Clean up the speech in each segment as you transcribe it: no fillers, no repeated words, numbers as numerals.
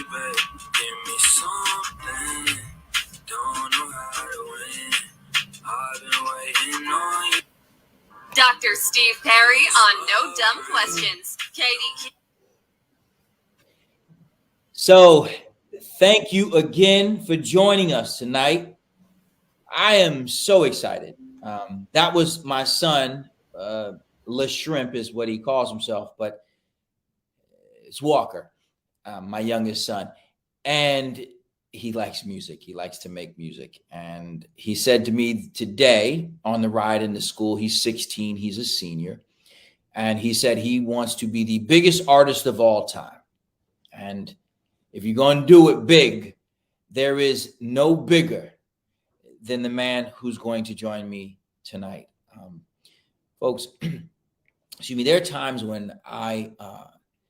babe. Give me something. Don't know how to win. I've been waiting on you. Dr. Steve Perry on No Dumb Questions. KDK. So, thank you again for joining us tonight. I am so excited. That was my son, Le Shrimp is what he calls himself, but it's Walker, my youngest son. And he likes music. He likes to make music. And he said to me today on the ride into school, he's 16, he's a senior. And he said he wants to be the biggest artist of all time. And if you're going to do it big, there is no bigger than the man who's going to join me tonight. Folks, excuse me, there are times when I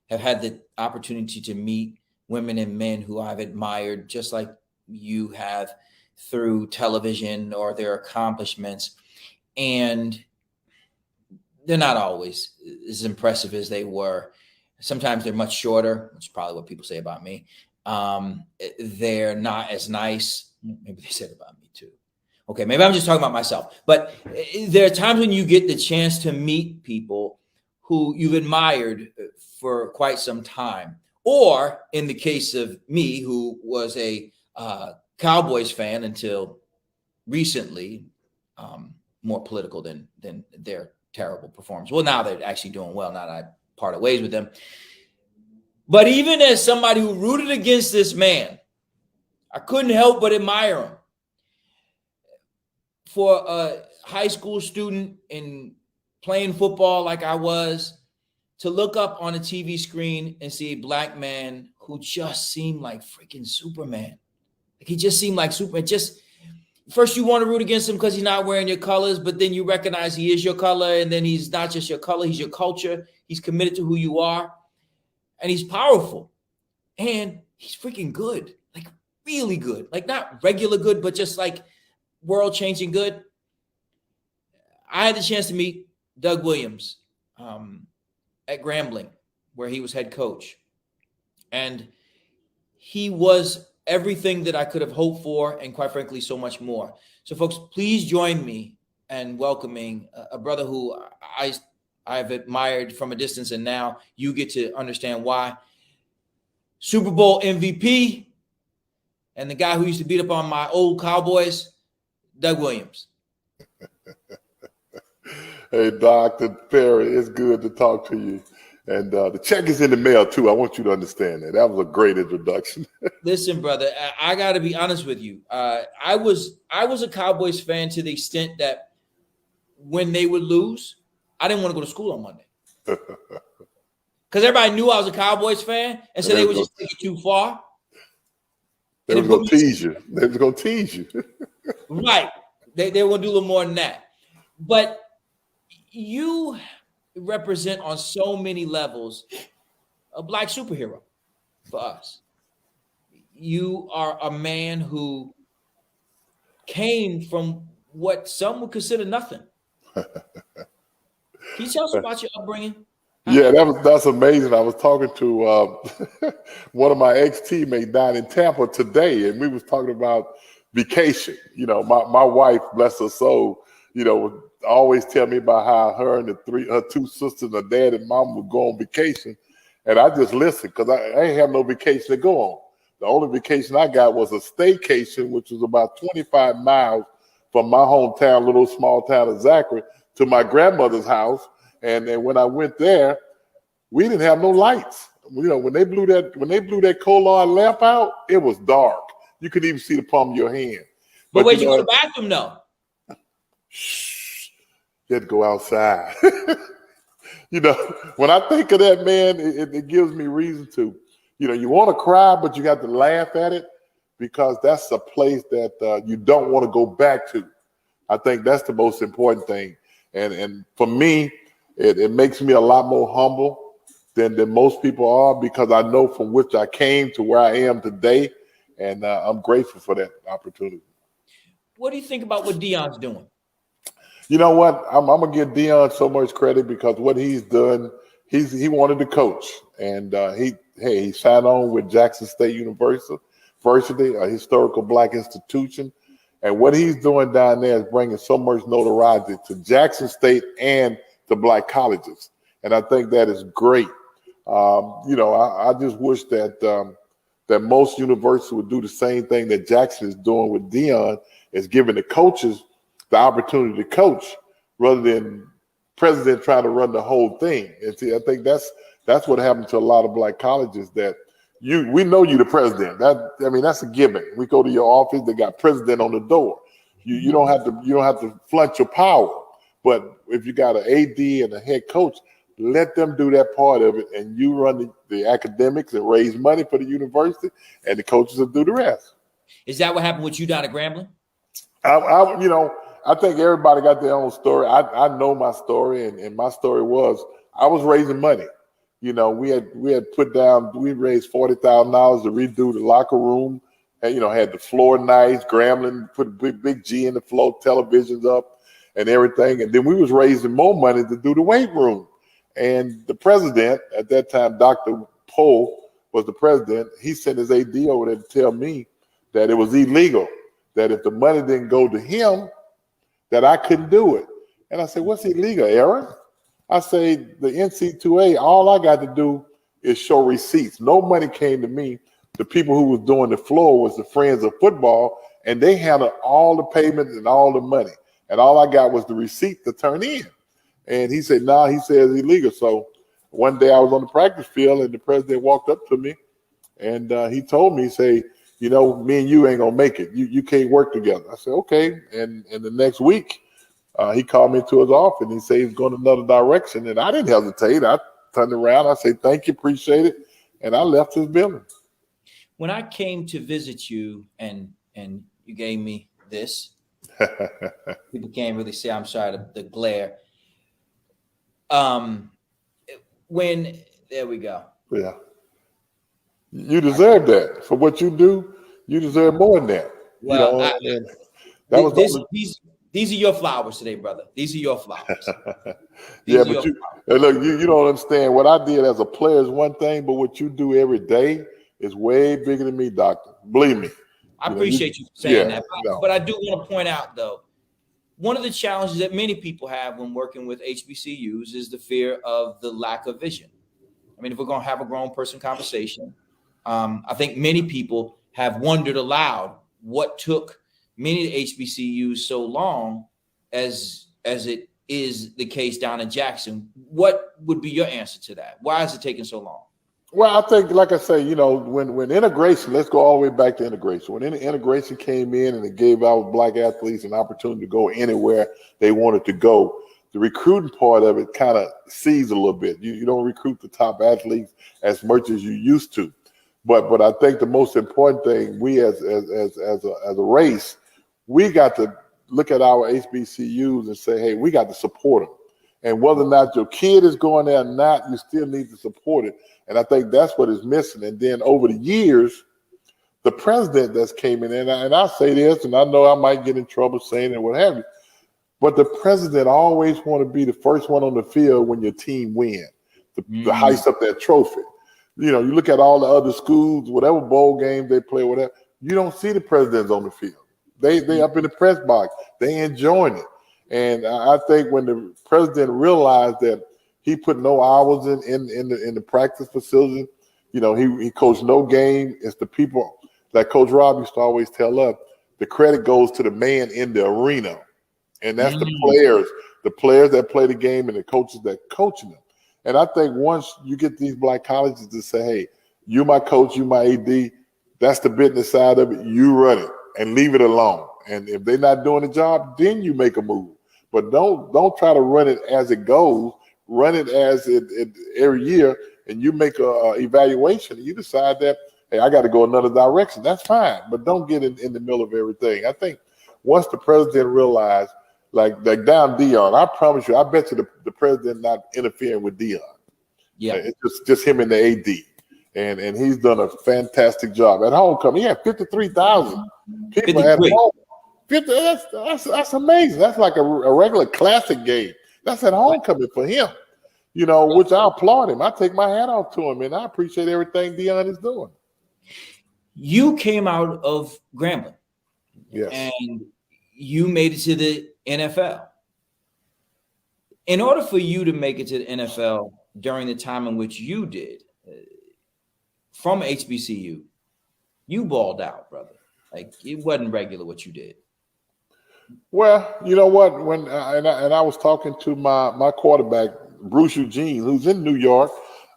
have had the opportunity to meet women and men who I've admired, just like you have, through television or their accomplishments. And they're not always as impressive as they were. Sometimes they're much shorter, which is probably what people say about me. They're not as nice. Maybe they said about me too. Okay, maybe I'm just talking about myself. But there are times when you get the chance to meet people who you've admired for quite some time. Or in the case of me, who was a Cowboys fan until recently, more political than their terrible performance. Well, now they're actually doing well. Now that I parted ways with them. But even as somebody who rooted against this man, I couldn't help but admire him. For a high school student in playing football like I was, to look up on a TV screen and see a black man who just seemed like freaking Superman. Like he just seemed like Superman. Just first you want to root against him because he's not wearing your colors, but then you recognize he is your color, and then he's not just your color, he's your culture. He's committed to who you are, and he's powerful, and he's freaking good, like really good, like not regular good, but just like world-changing good. I had the chance to meet Doug Williams at Grambling, where he was head coach. And he was everything that I could have hoped for, and quite frankly, so much more. So, folks, please join me in welcoming a brother who I've admired from a distance, and now you get to understand why. Super Bowl MVP and the guy who used to beat up on my old Cowboys, Doug Williams. Hey, Dr. Perry, it's good to talk to you. And the check is in the mail, too. I want you to understand that. That was a great introduction. Listen, brother, I got to be honest with you. I was a Cowboys fan to the extent that when they would lose, I didn't want to go to school on Monday. Because everybody knew I was a Cowboys fan, and so they would just take it too far. They were going to tease you. They were going to tease you. Right. They were going to do a little more than that. But you represent on so many levels a black superhero for us. You are a man who came from what some would consider nothing. Can you tell us about your upbringing? Yeah, that's amazing. I was talking to one of my ex-teammates down in Tampa today, and we was talking about vacation. You know, my wife, bless her soul, you know, would always tell me about how her and her two sisters, her dad and mom would go on vacation. And I just listened because I ain't have no vacation to go on. The only vacation I got was a staycation, which was about 25 miles from my hometown, little small town of Zachary, to my grandmother's house. And then when I went there, we didn't have no lights. You know, when they blew that Collard lamp out, it was dark. You could even see the palm of your hand. But where'd you go to the bathroom though? You had to go outside. You know, when I think of that, man, it gives me reason to, you know, you want to cry, but you got to laugh at it because that's a place that you don't want to go back to. I think that's the most important thing. And for me, it makes me a lot more humble than most people are because I know from which I came to where I am today. And I'm grateful for that opportunity. What do you think about what Deion's doing? You know what? I'm going to give Deion so much credit because what he's done he wanted to coach, and he signed on with Jackson State University, a historical Black institution. And what he's doing down there is bringing so much notoriety to Jackson State and to Black colleges. And I think that is great. I just wish that that most universities would do the same thing that Jackson is doing with Dion, is giving the coaches the opportunity to coach rather than president trying to run the whole thing. And see, I think that's what happened to a lot of Black colleges, that we know you the president. That's a given. We go to your office, they got president on the door. You don't have to flaunt your power. But if you got an AD and a head coach, let them do that part of it, and you run the academics and raise money for the university, and the coaches will do the rest. Is that what happened with you down at Grambling? I think everybody got their own story. I know my story, and my story was I was raising money. We had we raised $40,000 to redo the locker room, and had the floor nice, Grambling, put a big G in the floor, televisions up and everything. And then we was raising more money to do the weight room. And the president at that time, Dr. Pohl, was the president. He sent his AD over there to tell me that it was illegal, that if the money didn't go to him, that I couldn't do it. And I said, what's illegal, Aaron? I say, the NC2A, all I got to do is show receipts. No money came to me. The people who was doing the floor was the Friends of Football, and they handled all the payments and all the money. And all I got was the receipt to turn in. And he said, nah, he says it's illegal. So one day I was on the practice field, and the president walked up to me, and he told me, say, me and you ain't going to make it. You can't work together. I said, okay. And the next week, he called me to his office, and he said he's going another direction. And I didn't hesitate. I turned around. I said, thank you, appreciate it. And I left his building. When I came to visit you and you gave me this, people can't really see, I'm sorry, the glare. There we go. Yeah. You deserve that. For what you do, you deserve more than that. Well, these are your flowers today, brother. These are your flowers. Look, you don't understand. What I did as a player is one thing, but what you do every day is way bigger than me, doctor. Believe me. I appreciate you saying that. But I do want to point out, though, one of the challenges that many people have when working with HBCUs is the fear of the lack of vision. I mean, if we're going to have a grown person conversation, I think many people have wondered aloud what took many of the HBCUs so long as it is the case down in Jackson. What would be your answer to that? Why is it taking so long? Well, I think, like I say, when integration, let's go all the way back to integration. When integration came in and it gave our Black athletes an opportunity to go anywhere they wanted to go, the recruiting part of it kind of ceased a little bit. You don't recruit the top athletes as much as you used to. But I think the most important thing, we as a race, we got to look at our HBCUs and say, hey, we got to support them. And whether or not your kid is going there or not, you still need to support it. And I think that's what is missing. And then over the years, the president that's came in, and I say this, and I know I might get in trouble saying it, what have you, but the president always want to be the first one on the field when your team wins, to heist up that trophy. You look at all the other schools, whatever bowl games they play, whatever, you don't see the presidents on the field. They up in the press box. They enjoying it. And I think when the president realized that he put no hours in the practice facility, he coached no game. It's the people, like Coach Rob used to always tell us, the credit goes to the man in the arena. And that's the players that play the game and the coaches that coaching them. And I think once you get these Black colleges to say, hey, you my coach, you my AD, that's the business side of it, you run it and leave it alone. And if they're not doing the job, then you make a move. But don't try to run it as it goes. Run it as it every year, and you make a evaluation. And you decide that, hey, I got to go another direction. That's fine, but don't get in the middle of everything. I think once the president realized, like down Dion, I promise you, I bet you the president not interfering with Dion. Yeah, it's just him and the AD, and he's done a fantastic job at homecoming. He had 53,000 people at home. 50, that's amazing. That's like a regular classic game. That's at homecoming for him. which I applaud him. I take my hat off to him, and I appreciate everything Deion is doing. You came out of Grambling. Yes. And you made it to the NFL. In order for you to make it to the NFL during the time in which you did, from HBCU, you balled out, brother. Like, it wasn't regular what you did. Well, you know what? When I was talking to my quarterback, Bruce Eugene, who's in New York.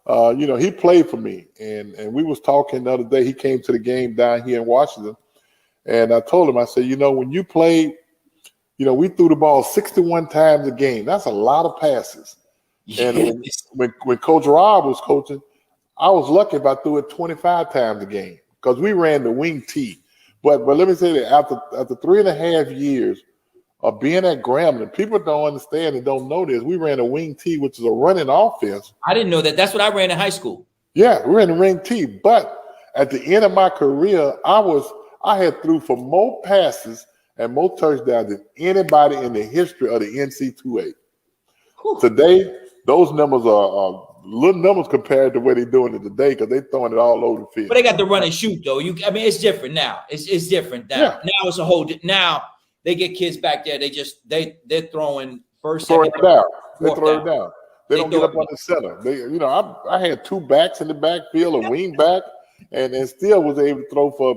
He played for me, and we was talking the other day. He came to the game down here in Washington, and I told him, I said, when you played, we threw the ball 61 times a game. That's a lot of passes. Yes. And when Coach Rob was coaching, I was lucky if I threw it 25 times a game because we ran the wing T. But let me say that after 3.5 years of being at Grambling, people don't understand and don't know this. We ran a wing T, which is a running offense. I didn't know that. That's what I ran in high school. Yeah, we ran the wing T. But at the end of my career, I had threw for more passes and more touchdowns than anybody in the history of the NC2A. Today, those numbers are little numbers compared to what they're doing it today because they're throwing it all over the field. But they got the run and shoot, though. It's different now. It's different now. Yeah. Now it's a whole. Now they get kids back there. They're throwing first, second, down. They throw it down. They don't get up on the center. I had two backs in the backfield, a wing back, and still was able to throw for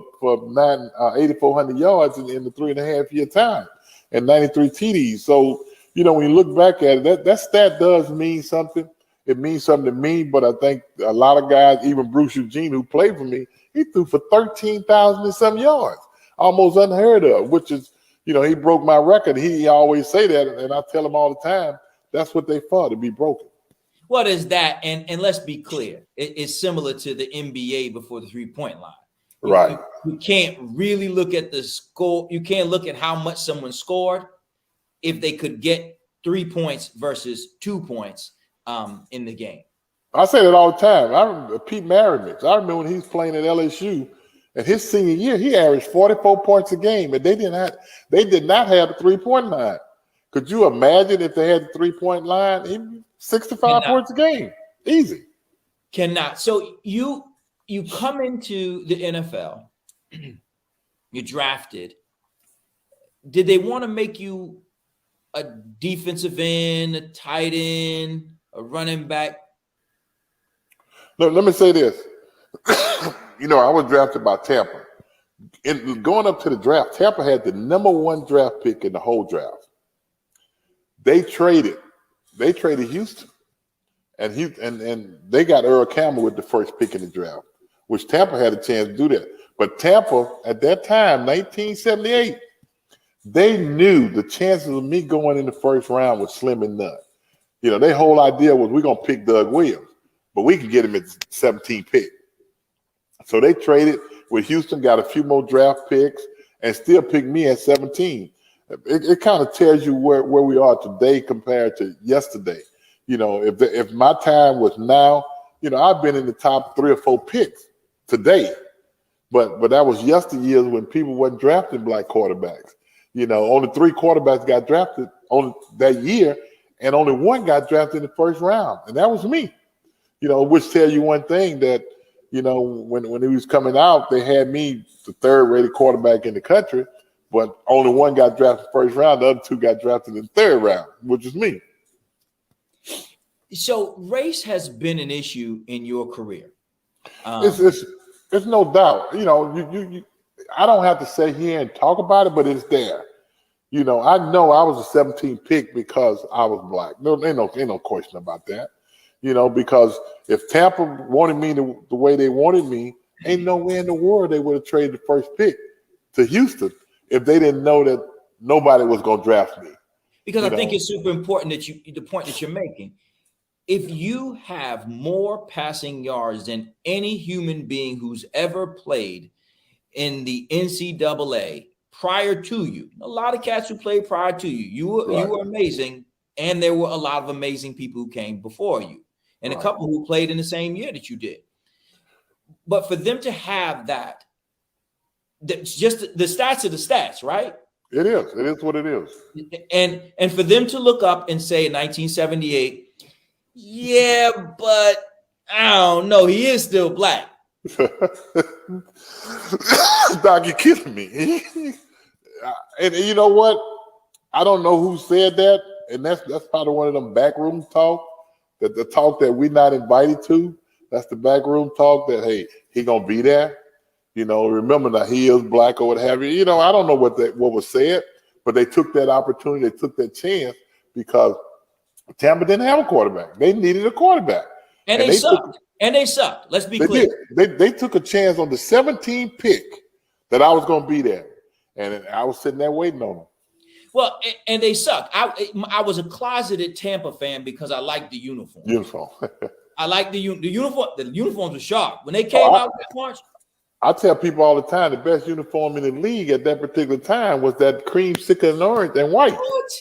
8,400 yards in the 3.5 year time and 93 TDs. So when you look back at it, that stat does mean something. It means something to me, but I think a lot of guys, even Bruce Eugene, who played for me, he threw for 13,000 and some yards, almost unheard of, which is, he broke my record. He always say that, and I tell him all the time, that's what they fought, to be broken. What is that? And let's be clear. It's similar to the NBA before the 3-point line. Right. You can't really look at the score. You can't look at how much someone scored if they could get 3 points versus 2 points in the game. I say that all the time. I remember Pete Maravich. I remember when he was playing at LSU, and his senior year, he averaged 44 points a game, and they did not have the 3-point line. Could you imagine if they had the 3-point line? 65 points a game, easy. Cannot. So you come into the NFL, you're drafted. Did they want to make you a defensive end, a tight end, a running back? Look, let me say this. I was drafted by Tampa. Going up to the draft, Tampa had the #1 draft pick in the whole draft. They traded Houston, and they got Earl Campbell with the first pick in the draft, which Tampa had a chance to do that. But Tampa, at that time, 1978, they knew the chances of me going in the first round was slim and none. Their whole idea was we're going to pick Doug Williams, but we can get him at 17 pick. So they traded with Houston, got a few more draft picks, and still picked me at 17. It kind of tells you where we are today compared to yesterday. If my time was now, I've been in the top 3 or 4 picks today. But that was yesteryears when people wasn't drafting black quarterbacks. Only 3 quarterbacks got drafted on that year, and only 1 got drafted in the first round, and that was me. Which tell you one thing that, when he was coming out, they had me the 3rd-rated quarterback in the country, but only 1 got drafted first round. The other 2 got drafted in the 3rd round, which is me. So race has been an issue in your career. It's no doubt. I don't have to sit here and talk about it, but it's there. I know I was a 17th pick because I was black. No, ain't no question about that. Because if Tampa wanted me the way they wanted me, ain't nowhere in the world they would have traded the first pick to Houston if they didn't know that nobody was going to draft me. Because I think it's super important that the point that you're making. If you have more passing yards than any human being who's ever played in the NCAA prior to you, a lot of cats who played prior to you, you were amazing, and there were a lot of amazing people who came before you, and a couple who played in the same year that you did. But for them to have that's just the stats are the stats, right? It is. It is what it is. And for them to look up and say in 1978, Yeah, but I don't know. He is still black. Doc, you're kidding me. And you know what? I don't know who said that, and that's probably one of them backroom talk, that the talk that we're not invited to. That's the backroom talk that, hey, he gonna be there. You know, remember that he is black or what have you. You know, I don't know what was said, but they took that opportunity, they took that chance because Tampa didn't have a quarterback. They needed a quarterback, And they sucked. Let's be clear. They took a chance on the 17th pick that I was going to be there, and I was sitting there waiting on them. Well, and they sucked. I was a closeted Tampa fan because I liked the uniform. I like the uniform. The uniforms were sharp when they came out with March. I tell people all the time the best uniform in the league at that particular time was that cream, sicker, and orange and white. What?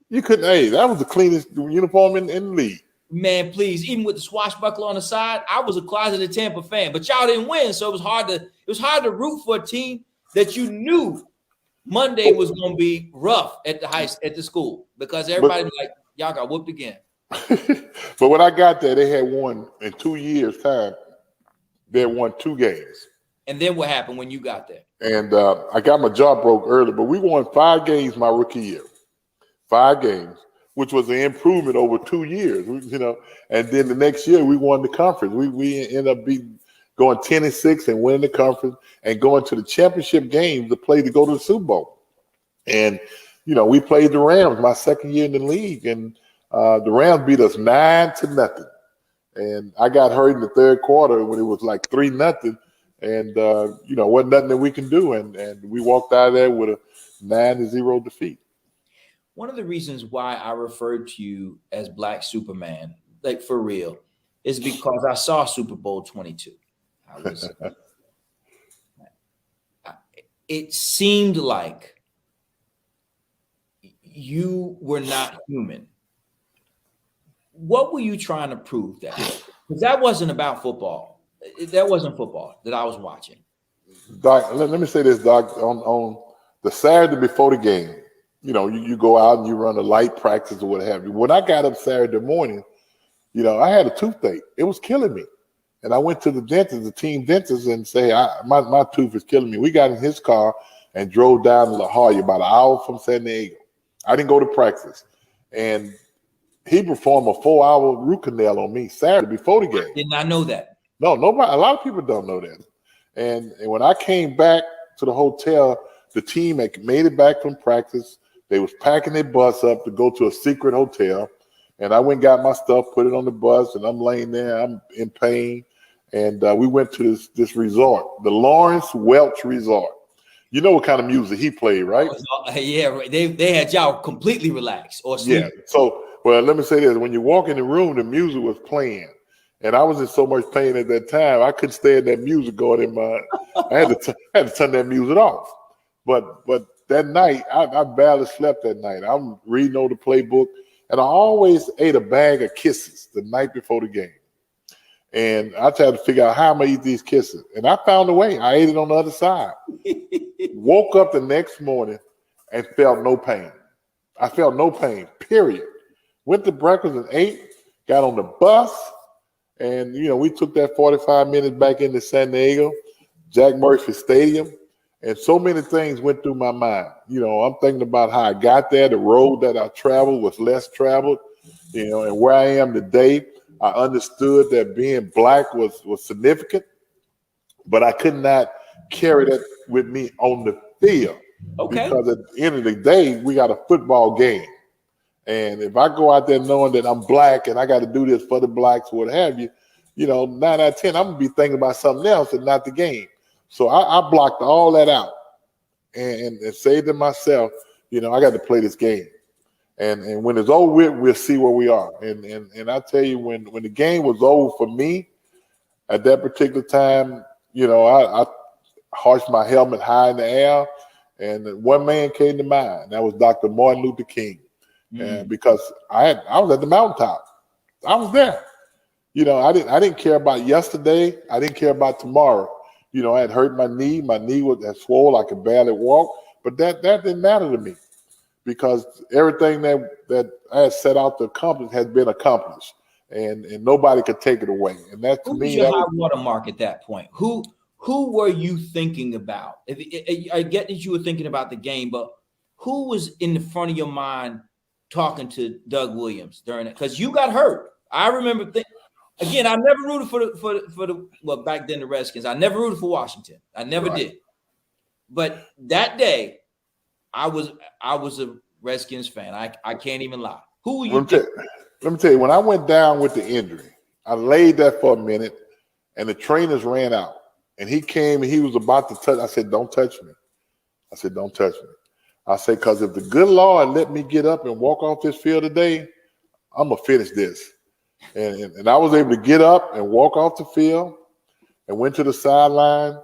You couldn't. Hey, that was the cleanest uniform in the league. Man, please, even with the swashbuckler on the side, I was a closeted Tampa fan, but y'all didn't win, so it was hard to root for a team that you knew Monday was going to be rough at the school because everybody was like, y'all got whooped again. But when I got there, they had won in 2 years' time. They had won 2 games. And then what happened when you got there? And I got my jaw broke early, but we won 5 games my rookie year. 5 games, which was an improvement over 2 years, you know. And then the next year we won the conference. We ended up going 10-6 and winning the conference and going to the championship game to go to the Super Bowl. And you know, we played the Rams my second year in the league, and the Rams beat us 9-0. And I got hurt in the third quarter when it was like 3-0. And, you know, wasn't nothing that we can do. And we walked out of there with a 9-0 defeat. One of the reasons why I referred to you as Black Superman, like for real, is because I saw Super Bowl 22. It seemed like you were not human. What were you trying to prove that? Because that wasn't about football. That wasn't football that I was watching. Doc, let me say this, Doc. On the Saturday before the game, you know, you go out and you run a light practice or what have you. When I got up Saturday morning, you know, I had a toothache. It was killing me. And I went to the dentist, the team dentist, and say, my tooth is killing me. We got in his car and drove down to La Jolla, about an hour from San Diego. I didn't go to practice. And he performed a 4-hour root canal on me Saturday before the game. Did not know that. No, nobody. A lot of people don't know that. And when I came back to the hotel, the team had made it back from practice. They was packing their bus up to go to a secret hotel. And I went and got my stuff, put it on the bus, and I'm laying there. I'm in pain. And we went to this resort, the Lawrence Welch Resort. You know what kind of music he played, right? Yeah, they had y'all completely relaxed or sleep. Yeah. So, well, let me say this. When you walk in the room, the music was playing. And I was in so much pain at that time, I couldn't stand that music going in my. I had to turn that music off. But that night, I barely slept that night. I'm reading over the playbook, and I always ate a bag of Kisses the night before the game. And I tried to figure out how I'm gonna eat these Kisses, and I found a way. I ate it on the other side. Woke up the next morning and felt no pain. I felt no pain. Period. Went to breakfast and ate. Got on the bus. And, you know, we took that 45 minutes back into San Diego, Jack Murphy Stadium, and so many things went through my mind. You know, I'm thinking about how I got there. The road that I traveled was less traveled, you know, and where I am today. I understood that being black was significant, but I could not carry that with me on the field. Okay. Because at the end of the day, we got a football game. And if I go out there knowing that I'm black and I got to do this for the blacks, what have you, you know, 9 out of 10, I'm going to be thinking about something else and not the game. So I blocked all that out and said to myself, you know, I got to play this game. And when it's over with, we'll see where we are. And I tell you, when the game was over for me at that particular time, you know, I hoisted my helmet high in the air, and one man came to mind. That was Dr. Martin Luther King. And because I was at the mountaintop, I was there. You know, I didn't care about yesterday. I didn't care about tomorrow. You know, I had hurt my knee. My knee had swollen. I could barely walk. But that didn't matter to me because everything that I had set out to accomplish has been accomplished. and nobody could take it away. And that to Who was me, your that high was watermark at that point? Who were you thinking about? I get that you were thinking about the game, but who was in the front of your mind talking to Doug Williams during it? Because you got hurt. I remember again, I never rooted for the well, back then the Redskins. I never rooted for Washington. I never did. But that day, I was a Redskins fan. I can't even lie. Who were you? Let me tell you, when I went down with the injury, I laid there for a minute, and the trainers ran out. And he came and he was about to touch. I said, "Don't touch me." I said, "Don't touch me." I said, "Because if the good Lord let me get up and walk off this field today, I'm gonna finish this." And I was able to get up and walk off the field and went to the sideline.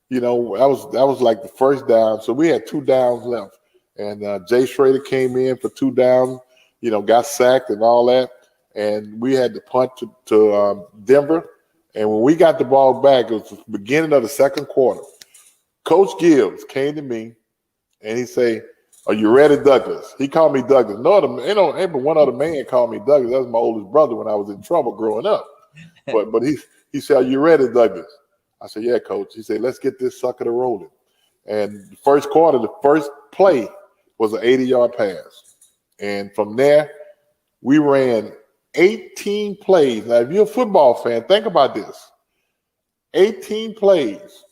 You know, that was like the first down. So we had 2 downs left. And Jay Schrader came in for 2 downs, you know, got sacked and all that. And we had to punt to Denver. And when we got the ball back, it was the beginning of the second quarter. Coach Gibbs came to me and he said, "Are you ready, Douglas?" He called me Douglas. No other, ain't but one other man called me Douglas. That was my oldest brother when I was in trouble growing up. But he said, "Are you ready, Douglas?" I said, "Yeah, Coach." He said, "Let's get this sucker to rolling." And the first quarter, the first play was an 80-yard pass. And from there, we ran 18 plays. Now, if you're a football fan, think about this. 18 plays,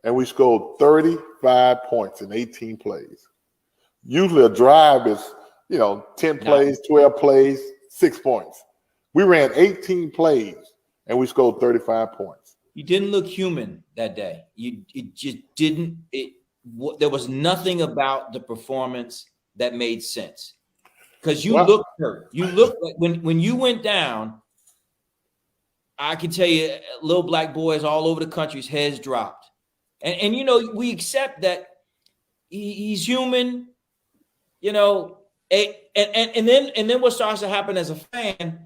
and we scored 35 points in 18 plays. Usually a drive is, 10 plays, 12 plays, 6 points. We ran 18 plays, and we scored 35 points. You didn't look human that day. It just didn't. There was nothing about the performance that made sense because you looked hurt. You looked like when you went down. I can tell you, little black boys all over the country's heads dropped, and we accept that he's human. And then what starts to happen as a fan.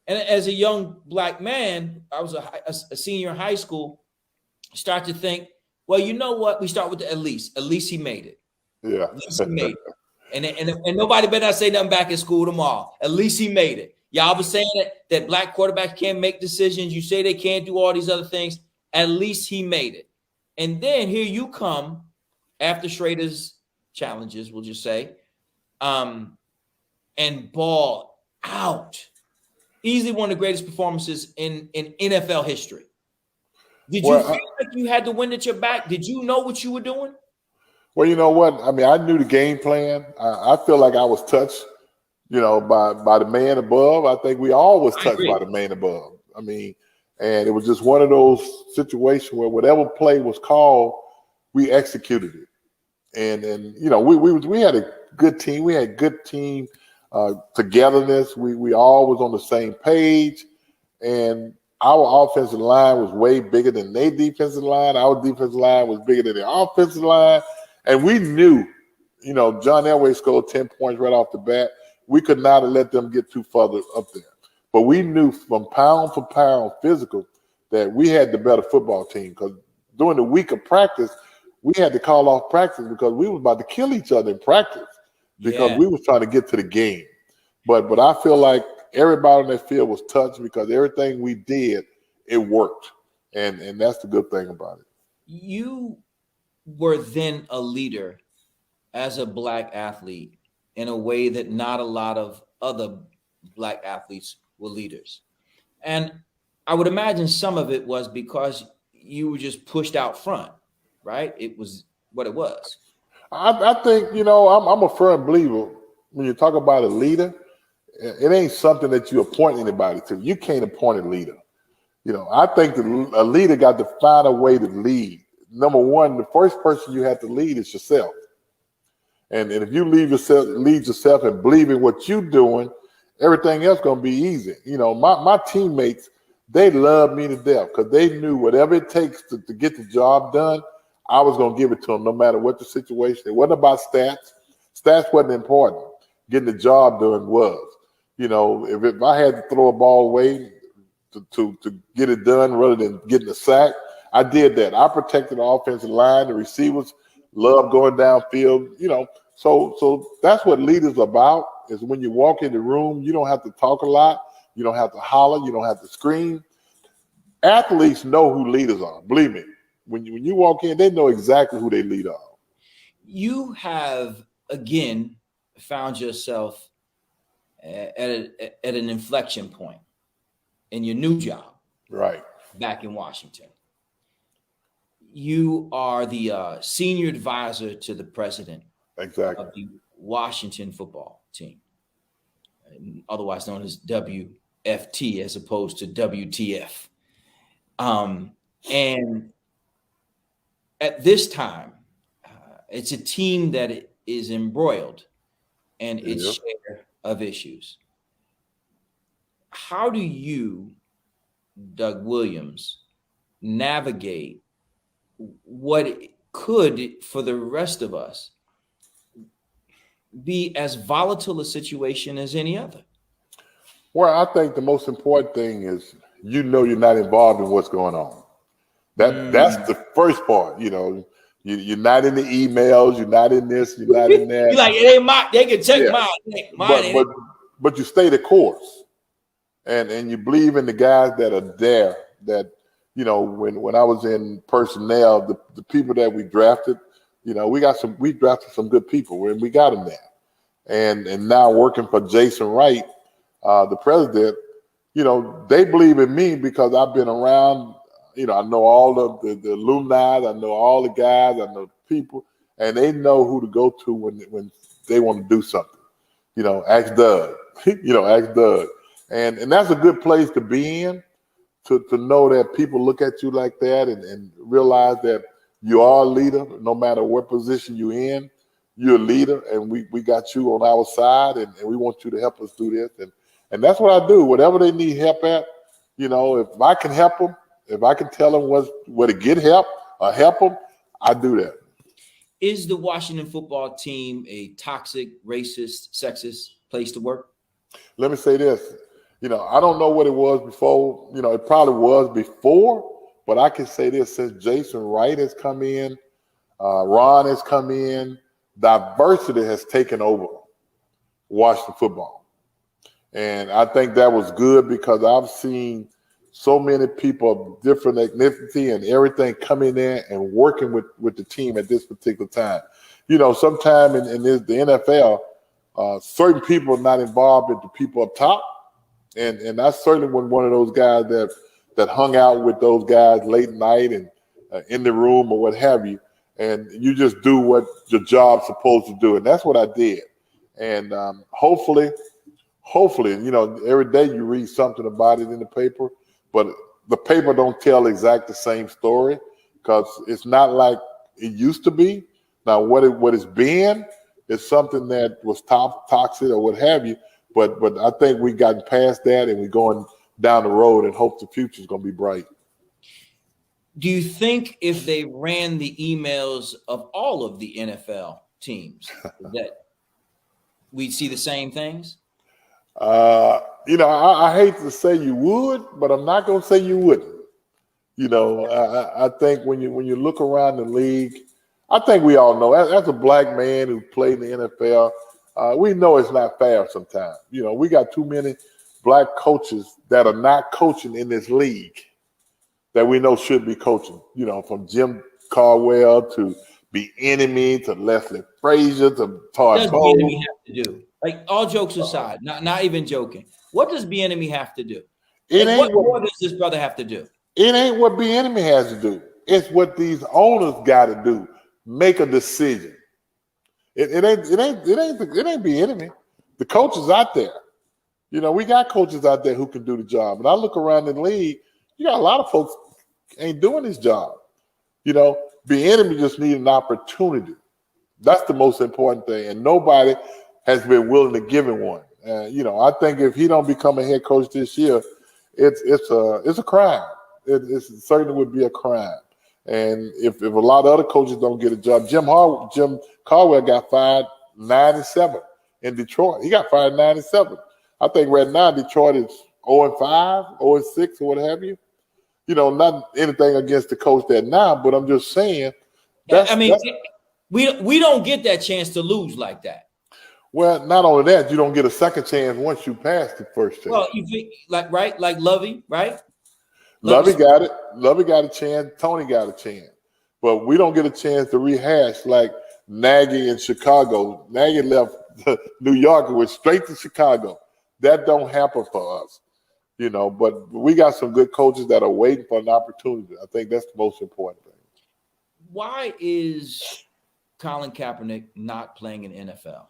And as a young black man, I was a senior in high school, start to think, well, you know what? We start with the at least. At least he made it. Yeah. At least he made it. And nobody better not say nothing back at school tomorrow. At least he made it. Y'all was saying that black quarterbacks can't make decisions. You say they can't do all these other things. At least he made it. And then here you come after Schrader's challenges, we'll just say, and ball out. Easily one of the greatest performances in NFL history. Did you feel like you had the wind at your back? Did you know what you were doing? Well, you know what? I mean, I knew the game plan. I feel like I was touched, by the man above. I think we all was touched by the man above. I mean, and it was just one of those situations where whatever play was called, we executed it. And we had a good team. We had good team togetherness. We all was on the same page, and our offensive line was way bigger than their defensive line. Our defensive line was bigger than their offensive line, and we knew, John Elway scored 10 points right off the bat. We could not have let them get too further up there, but we knew from pound for pound physical that we had the better football team. Because during the week of practice, we had to call off practice because we was about to kill each other in practice. Because we was trying to get to the game. But I feel like everybody on that field was touched because everything we did, it worked. And that's the good thing about it. You were then a leader as a black athlete in a way that not a lot of other black athletes were leaders. And I would imagine some of it was because you were just pushed out front, right? It was what it was. I think, I'm a firm believer when you talk about a leader, it ain't something that you appoint anybody to. You can't appoint a leader. I think a leader got to find a way to lead. Number one, the first person you have to lead is yourself. And if you lead yourself and believe in what you're doing, everything else going to be easy. My teammates, they love me to death because they knew whatever it takes to get the job done, I was going to give it to them no matter what the situation. It wasn't about stats. Stats wasn't important. Getting the job done was. If I had to throw a ball away to get it done rather than getting a sack, I did that. I protected the offensive line. The receivers love going downfield. So that's what leaders are about, is when you walk in the room, you don't have to talk a lot. You don't have to holler. You don't have to scream. Athletes know who leaders are. Believe me. When you walk in, they know exactly who their leader are. You have, again, found yourself at an inflection point in your new job. Right. Back in Washington. You are the senior advisor to the president of the Washington football team, otherwise known as WFT as opposed to WTF. And at this time, it's a team that is embroiled in its share of issues. How do you, Doug Williams, navigate what it could, for the rest of us, be as volatile a situation as any other? Well, I think the most important thing is you're not involved in what's going on. That's the first part. You're not in the emails. You're not in this. You're not in that. You're like, it ain't mine. They can check mine. But you stay the course, and you believe in the guys that are there. That when I was in personnel, the people that we drafted, we drafted some good people, and we got them there. And now working for Jason Wright, the president, they believe in me because I've been around. I know all of the alumni, I know all the guys, I know the people, and they know who to go to when they want to do something. Ask Doug. Ask Doug. And that's a good place to be in, to know that people look at you like that and realize that you are a leader, no matter what position you're in. You're a leader, and we got you on our side, and we want you to help us do this. And that's what I do. Whatever they need help at, if I can help them, if I can tell them where to get help or help them, I do that. Is the Washington football team a toxic, racist, sexist place to work? Let me say this. I don't know what it was before. It probably was before, but I can say this: since Jason Wright has come in, Ron has come in, diversity has taken over Washington football. And I think that was good because I've seen so many people of different ethnicity and everything come in there and working with the team at this particular time. Sometime in the NFL, certain people are not involved with the people up top. And I certainly wasn't one of those guys that hung out with those guys late night and in the room or what have you. And you just do what your job's supposed to do. And that's what I did. And hopefully, every day you read something about it in the paper, but the paper don't tell exactly the same story because it's not like it used to be. Now, what it's been is something that was toxic or what have you. But I think we gotten past that and we're going down the road and hope the future is going to be bright. Do you think if they ran the emails of all of the NFL teams that we'd see the same things? I hate to say you would, but I'm not going to say you wouldn't. I think when you look around the league, I think we all know, as a black man who played in the NFL, we know it's not fair sometimes. We got too many black coaches that are not coaching in this league that we know should be coaching, from Jim Caldwell to BWE to Leslie Frazier to Todd Bowles. What does BWE have to do? Like, all jokes aside, not even joking. What does BWE have to do? What more does this brother have to do? It ain't what BWE has to do. It's what these owners got to do. Make a decision. It ain't BWE. The coaches out there. We got coaches out there who can do the job. And I look around the league, you got a lot of folks ain't doing this job. BWE just need an opportunity. That's the most important thing. And nobody has been willing to give him one. I think if he don't become a head coach this year, it's a crime. It certainly would be a crime. And if a lot of other coaches don't get a job, Jim Caldwell got fired 9-7 in Detroit. He got fired 9-7. I think right now Detroit is 0-5, 0-6, or what have you. Not anything against the coach there now, but I'm just saying. We don't get that chance to lose like that. Well, not only that, you don't get a second chance once you pass the first chance. Well, you think like Lovey, right? Lovey got it. Lovey got a chance. Tony got a chance. But we don't get a chance to rehash like Nagy in Chicago. Nagy left New York and went straight to Chicago. That don't happen for us, but we got some good coaches that are waiting for an opportunity. I think that's the most important thing. Why is Colin Kaepernick not playing in NFL?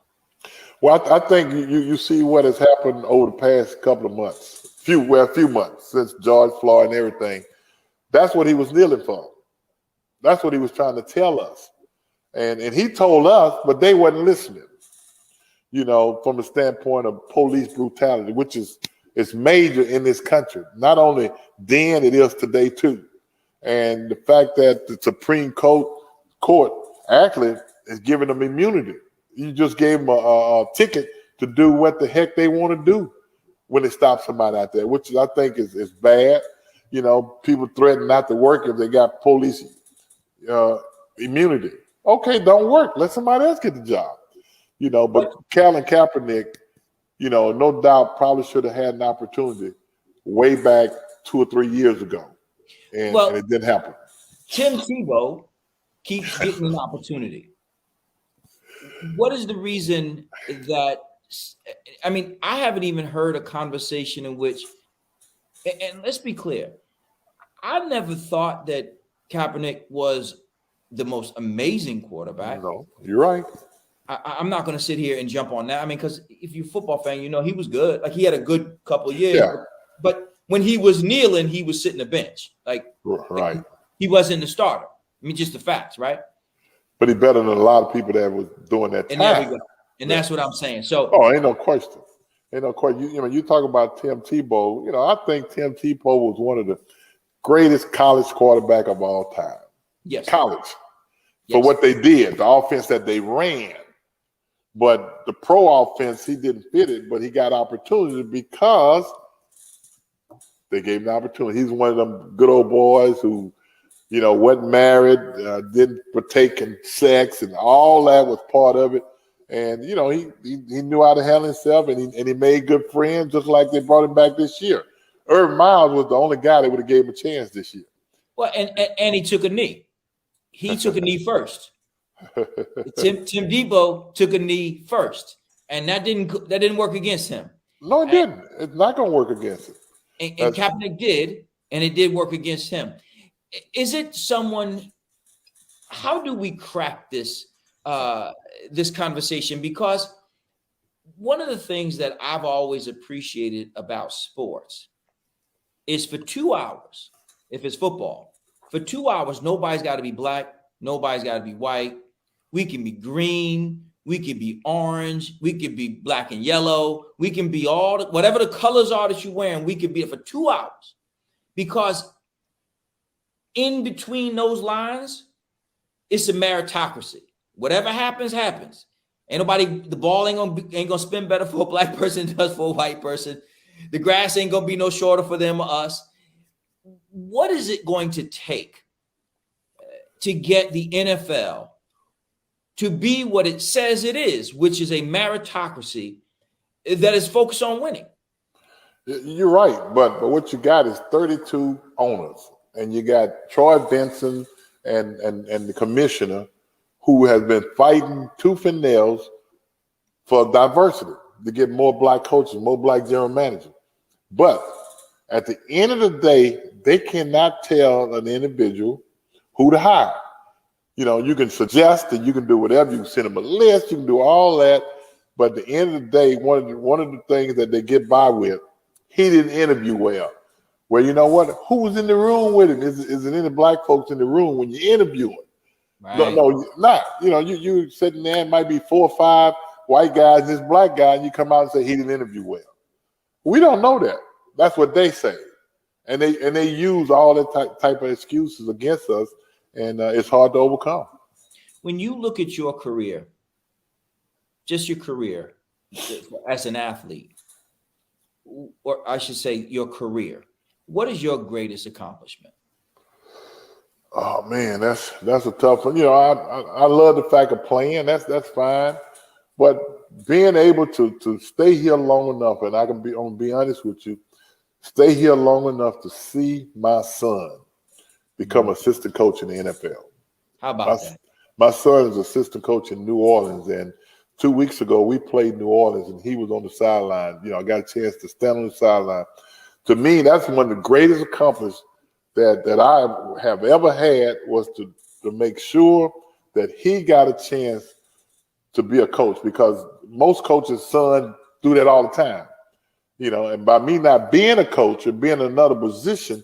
Well, I think you see what has happened over the past couple of months, few months since George Floyd and everything. That's what he was kneeling for. That's what he was trying to tell us. And he told us, but they wasn't listening, from the standpoint of police brutality, which is major in this country. Not only then, it is today too. And the fact that the Supreme Court actually is giving them immunity. You just gave them a ticket to do what the heck they want to do when they stop somebody out there, which I think is bad. People threaten not to work if they got police immunity. Okay, don't work. Let somebody else get the job. But Colin Kaepernick, no doubt probably should have had an opportunity way back 2 or 3 years ago. And it didn't happen. Tim Tebow keeps getting an opportunity. What is the reason that, I haven't even heard a conversation in which, and let's be clear, I never thought that Kaepernick was the most amazing quarterback. No, you're right. I'm not going to sit here and jump on that. Because if you're a football fan, he was good. Like, he had a good couple of years. Yeah. But when he was kneeling, he was sitting the bench. Right. He wasn't the starter. Just the facts, right? But he's better than a lot of people that was doing that time. And there we go. And that's what I'm saying. So, ain't no question. You talk about Tim Tebow. I think Tim Tebow was one of the greatest college quarterback of all time. Yes. College. For what they did, the offense that they ran. But the pro offense, he didn't fit it, but he got opportunity because they gave him the opportunity. He's one of them good old boys who, wasn't married, didn't partake in sex, and all that was part of it. And, he knew how to handle himself, and he made good friends, just like they brought him back this year. Urban Miles was the only guy that would have gave him a chance this year. Well, and he took a knee. He took a knee first. Tim Tebow took a knee first, and that didn't work against him. No, it didn't. It's not going to work against him. And Kaepernick did, and it did work against him. Is it someone? How do we crack this conversation? Because one of the things that I've always appreciated about sports is for 2 hours, if it's football, for 2 hours, nobody's got to be black, nobody's got to be white. We can be green, we can be orange, we can be black and yellow, we can be whatever the colors are that you're wearing, we can be it for 2 hours. Because in between those lines, it's a meritocracy. Whatever happens, happens. The ball ain't gonna spin better for a black person than it does for a white person. The grass ain't gonna be no shorter for them or us. What is it going to take to get the NFL to be what it says it is, which is a meritocracy that is focused on winning? You're right, but what you got is 32 owners, and you got Troy Benson and the commissioner who has been fighting tooth and nails for diversity to get more black coaches, more black general managers. But at the end of the day, they cannot tell an individual who to hire. You can suggest and you can do whatever. You can send them a list. You can do all that. But at the end of the day, one of the things that they get by with, he didn't interview well. Well, you know what? Who was in the room with him? Is it any black folks in the room when you interview him? Right. No, not. You sitting there, it might be 4 or 5 white guys, this black guy, and you come out and say he didn't interview well. We don't know that. That's what they say. And they use all that type of excuses against us, and it's hard to overcome. When you look at your career, just your career as an athlete, or I should say your career, what is your greatest accomplishment? Oh man, that's a tough one. I love the fact of playing. That's fine. But being able to stay here long enough, and I'm gonna be honest with you, stay here long enough to see my son become assistant coach in the NFL. How about that? My son is assistant coach in New Orleans, and 2 weeks ago we played New Orleans, and he was on the sideline. I got a chance to stand on the sideline. To me, that's one of the greatest accomplishments that I have ever had, was to make sure that he got a chance to be a coach, because most coaches' sons do that all the time. And by me not being a coach or being in another position,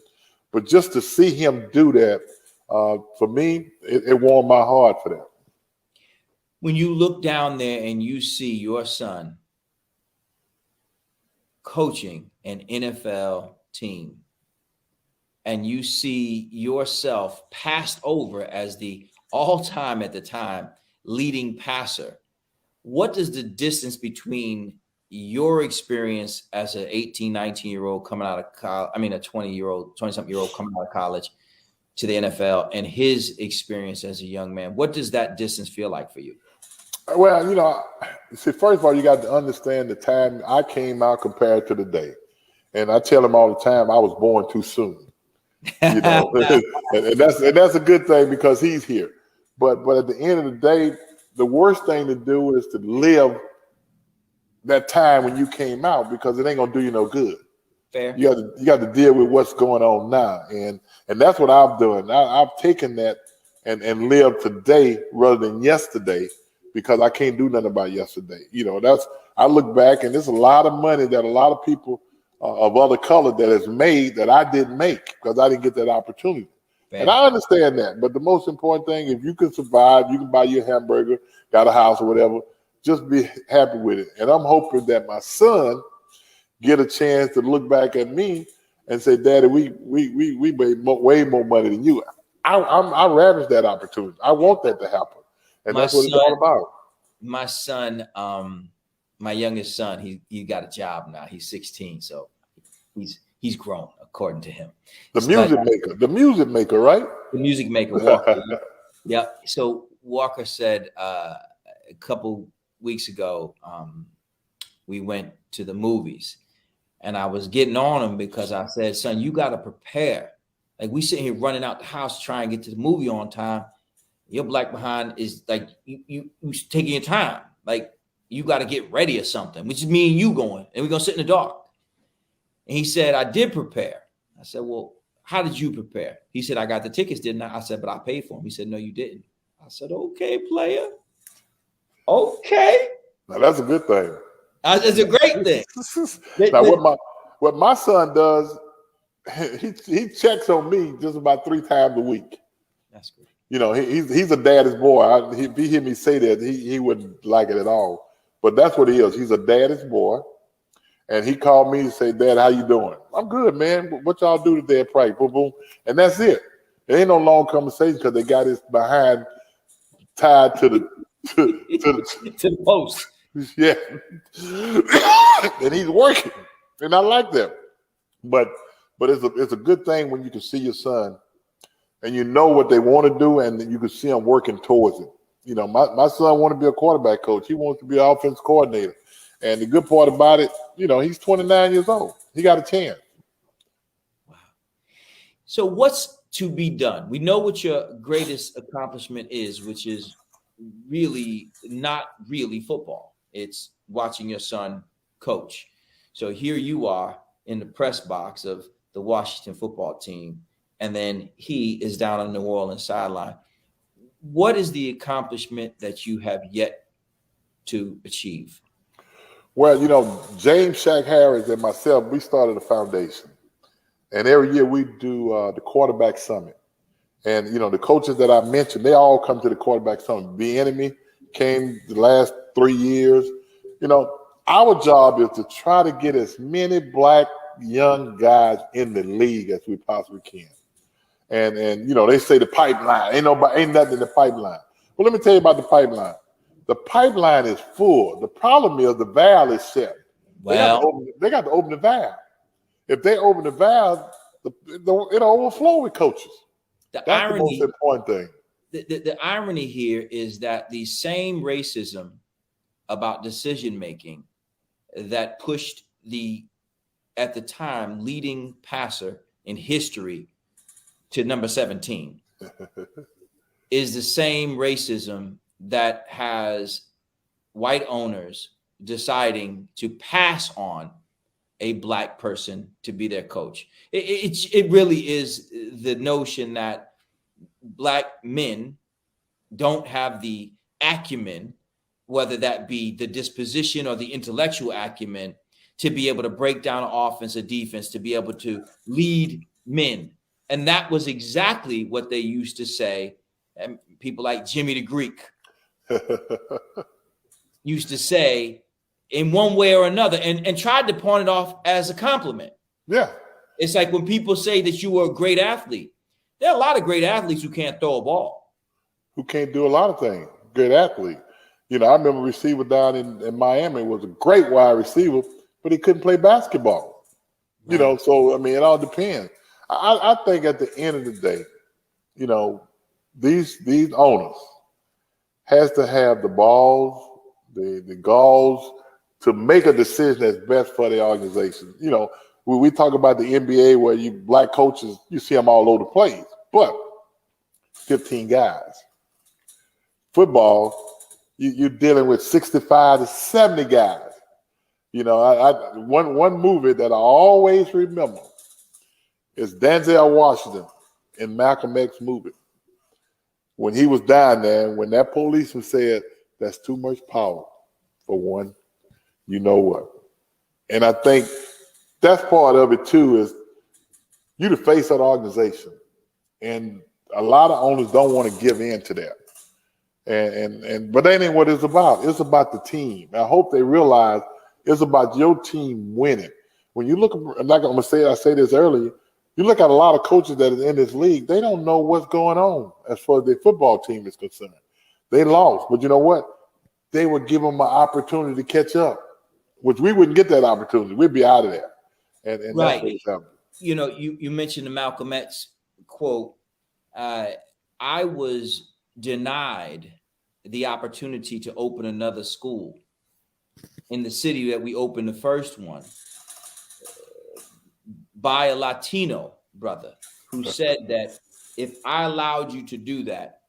but just to see him do that, for me, it warmed my heart for that. When you look down there and you see your son coaching an NFL team, and you see yourself passed over as the all-time, at the time, leading passer, what does the distance between your experience as an 18, 19-year-old coming out of college, a 20-something-year-old coming out of college to the NFL, and his experience as a young man, what does that distance feel like for you? Well, see, first of all, you got to understand the time I came out compared to today. And I tell him all the time, I was born too soon. and that's a good thing, because he's here. But at the end of the day, the worst thing to do is to live that time when you came out, because it ain't gonna do you no good. Fair. You got to deal with what's going on now, and that's what I've done. I've taken that and lived today rather than yesterday, because I can't do nothing about yesterday. I look back, and there's a lot of money that a lot of people of other color that has made that I didn't make, because I didn't get that opportunity. Fair. And I understand that. But the most important thing, if you can survive, you can buy your hamburger, got a house or whatever, just be happy with it. And I'm hoping that my son get a chance to look back at me and say, Daddy, we made way more money than you. I ravished that opportunity. I want that to happen. And that's what it's all about. My son, my youngest son, he got a job now. He's 16, so he's grown, according to him. The music maker, right? The music maker, Walker. Yeah. So Walker said a couple weeks ago, we went to the movies, and I was getting on him because I said, son, you got to prepare. Like, we sitting here running out the house trying to get to the movie on time. Your black behind is like, you taking your time. Like, you got to get ready or something, which is me and you going, and we're going to sit in the dark. And he said, I did prepare. I said, well, how did you prepare? He said, I got the tickets, didn't I? I said, but I paid for them. He said, no, you didn't. I said, okay, player. Okay. Now, that's a good thing. It's a great thing. Now, what my son does, he checks on me just about 3 times a week. That's great. He's a daddy's boy. If he hear me say that, he wouldn't like it at all. But that's what he is. He's a daddy's boy. And he called me to say, Dad, how you doing? I'm good, man. What y'all do today at practice? Boom, boom. And that's it. There ain't no long conversation, because they got his behind tied to the post. Yeah. And he's working. And I like that. But it's a good thing when you can see your son and you know what they want to do, and you can see them working towards it. My son wants to be a quarterback coach. He wants to be an offense coordinator. And the good part about it, he's 29 years old. He got a chance. Wow. So what's to be done? We know what your greatest accomplishment is, which is really not really football. It's watching your son coach. So here you are in the press box of the Washington football team, and then he is down on the New Orleans sideline. What is the accomplishment that you have yet to achieve? Well, James Shaq Harris and myself, we started a foundation. And every year we do the quarterback summit. And, the coaches that I mentioned, they all come to the quarterback summit. B-Enemy came the last 3 years. Our job is to try to get as many black young guys in the league as we possibly can. And they say the pipeline, ain't nothing in the pipeline. Well, let me tell you about the pipeline. The pipeline is full. The problem is the valve is shut. Well, they got to open the valve. If they open the valve, it'll overflow with coaches. That's the most important thing. The irony here is that the same racism about decision making that pushed the, at the time, leading passer in history to number 17 is the same racism that has white owners deciding to pass on a black person to be their coach. It really is the notion that black men don't have the acumen, whether that be the disposition or the intellectual acumen, to be able to break down an offense or defense, to be able to lead men. And that was exactly what they used to say. And people like Jimmy the Greek used to say in one way or another, and tried to pawn it off as a compliment. Yeah. It's like when people say that you were a great athlete. There are a lot of great athletes who can't throw a ball. Who can't do a lot of things. Good athlete. You know, I remember a receiver down in Miami was a great wide receiver, but he couldn't play basketball. Right. You know, so, I mean, it all depends. I think at the end of the day, you know, these owners has to have the balls, the galls to make a decision that's best for the organization. You know, when we talk about the NBA where you black coaches, you see them all over the place, but 15 guys. Football, you're dealing with 65 to 70 guys. You know, one movie that I always remember is Denzel Washington in Malcolm X movie. When he was down there, when that policeman said, "That's too much power for one, you know what?" And I think that's part of it too, is you the face of the organization. And a lot of owners don't want to give in to that. But that ain't what it's about. It's about the team. I hope they realize it's about your team winning. When you look, like I'm gonna say, I said this earlier, you look at a lot of coaches that are in this league, they don't know what's going on as far as their football team is concerned. They lost, but you know what? They would give them an opportunity to catch up, which we wouldn't get that opportunity. We'd be out of there. And right. That's what's happening. You know, you mentioned the Malcolm X quote. I was denied the opportunity to open another school in the city that we opened the first one by a Latino brother who said that if I allowed you to do that,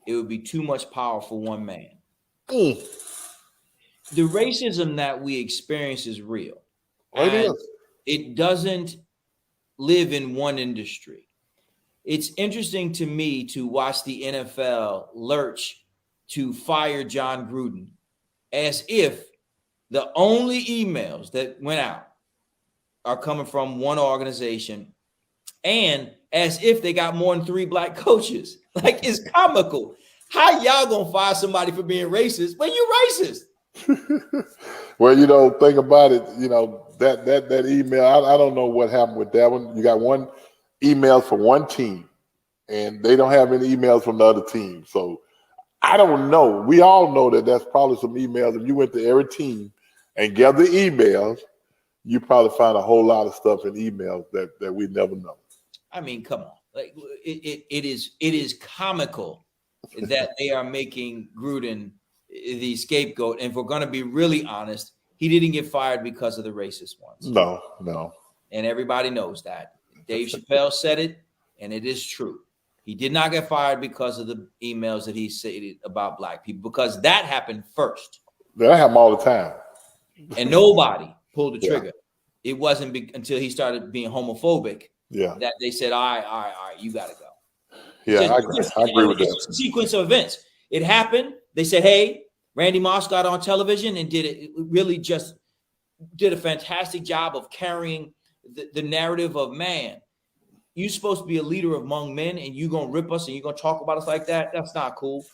it would be too much power for one man. The racism that we experience is real. It doesn't live in one industry. It's interesting to me to watch the NFL lurch to fire John Gruden as if the only emails that went out are coming from one organization, and as if they got more than 3 black coaches. Like, it's comical. How y'all gonna fire somebody for being racist when you racist? Well, you know, think about it. You know, that email, I don't know what happened with that one. You got one email from one team, and they don't have any emails from the other team. So I don't know. We all know that that's probably some emails. If you went to every team and gathered emails, you probably find a whole lot of stuff in emails that we never know. I mean, come on. Like, it is comical that they are making Gruden the scapegoat. And if we're going to be really honest, he didn't get fired because of the racist ones. No. And everybody knows that. Dave Chappelle said it, and it is true. He did not get fired because of the emails that he said about black people, because that happened first. That happens all the time. And nobody pulled the trigger. It wasn't until he started being homophobic that they said, all right, you got to go. Yeah, I agree with that. It's a sequence of events. It happened. They said, hey, Randy Moss got on television and really just did a fantastic job of carrying the narrative of, man, you're supposed to be a leader among men and you're going to rip us and you're going to talk about us like that? That's not cool.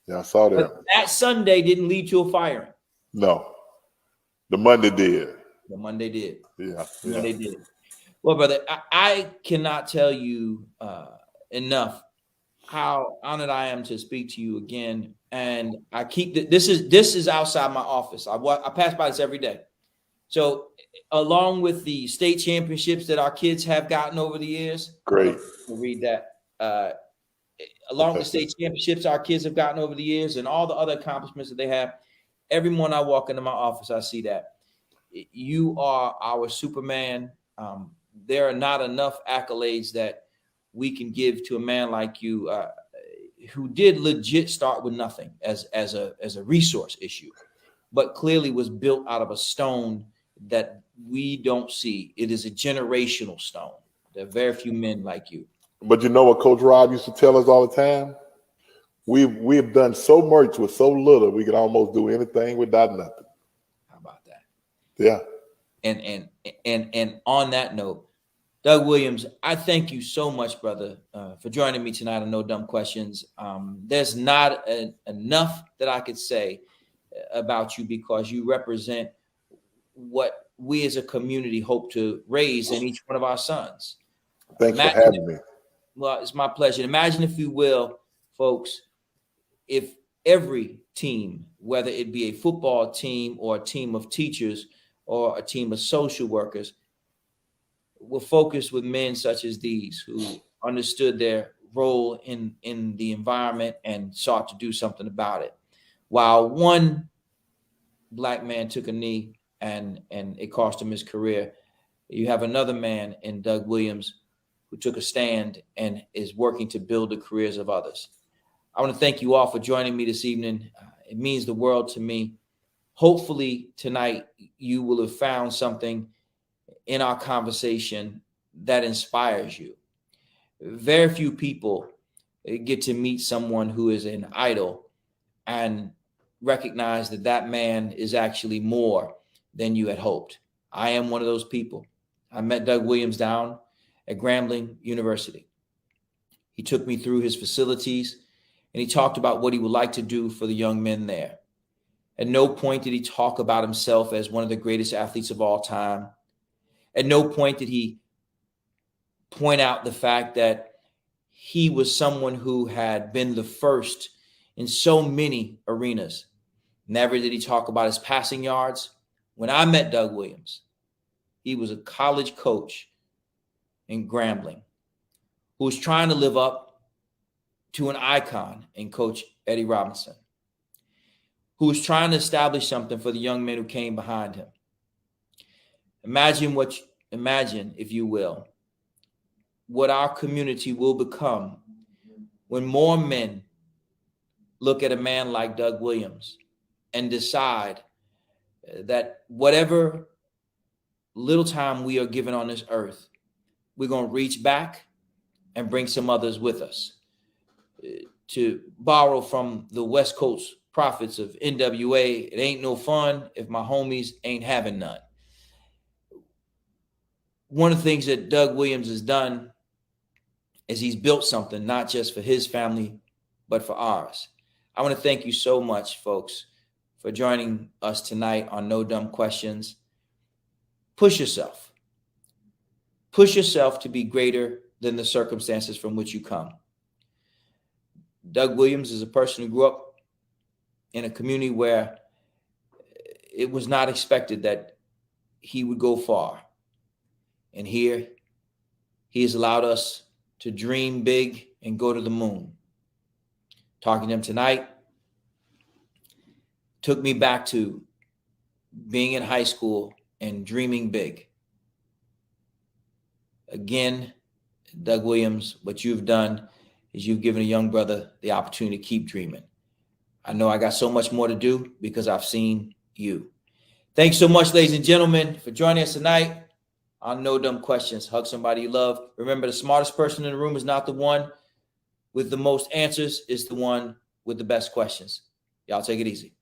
Yeah, I saw that. But that Sunday didn't lead to a firing. No. The Monday did. The Monday did. Yeah. Monday did. Well, brother, I cannot tell you enough how honored I am to speak to you again. And I keep this is outside my office. I pass by this every day. So along with the state championships that our kids have gotten over the years, great. Read that. Along with the state championships our kids have gotten over the years and all the other accomplishments that they have, Every morning I walk into my office, I see that. You are our Superman. There are not enough accolades that we can give to a man like you, who did legit start with nothing as a resource issue, but clearly was built out of a stone that we don't see. It is a generational stone. There are very few men like you. But you know what Coach Rob used to tell us all the time? We've done so much with so little, we can almost do anything without nothing. How about that? Yeah. And on that note, Doug Williams, I thank you so much, brother, for joining me tonight on No Dumb Questions. There's not enough that I could say about you, because you represent what we as a community hope to raise in each one of our sons. Thanks for having me. Well, it's my pleasure. Imagine, if you will, folks, if every team, whether it be a football team or a team of teachers or a team of social workers, were focused with men such as these, who understood their role in the environment and sought to do something about it. While one Black man took a knee and it cost him his career, you have another man in Doug Williams who took a stand and is working to build the careers of others. I want to thank you all for joining me this evening. It means the world to me. Hopefully tonight you will have found something in our conversation that inspires you. Very few people get to meet someone who is an idol and recognize that that man is actually more than you had hoped. I am one of those people. I met Doug Williams down at Grambling University. He took me through his facilities and he talked about what he would like to do for the young men there. At no point did he talk about himself as one of the greatest athletes of all time. At no point did he point out the fact that he was someone who had been the first in so many arenas. Never did he talk about his passing yards. When I met Doug Williams, he was a college coach in Grambling who was trying to live up to an icon in Coach Eddie Robinson, who was trying to establish something for the young men who came behind him. Imagine, if you will, what our community will become when more men look at a man like Doug Williams and decide that whatever little time we are given on this earth, we're going to reach back and bring some others with us. To borrow from the West Coast prophets of NWA, it ain't no fun if my homies ain't having none. One of the things that Doug Williams has done is he's built something, not just for his family, but for ours. I want to thank you so much, folks, for joining us tonight on No Dumb Questions. Push yourself. Push yourself to be greater than the circumstances from which you come. Doug Williams is a person who grew up in a community where it was not expected that he would go far. And here, he has allowed us to dream big and go to the moon. Talking to him tonight took me back to being in high school and dreaming big. Again, Doug Williams, what you've done is you've given a young brother the opportunity to keep dreaming. I know I got so much more to do because I've seen you. Thanks so much, ladies and gentlemen, for joining us tonight on No Dumb Questions. Hug somebody you love. Remember, the smartest person in the room is not the one with the most answers, it's the one with the best questions. Y'all take it easy.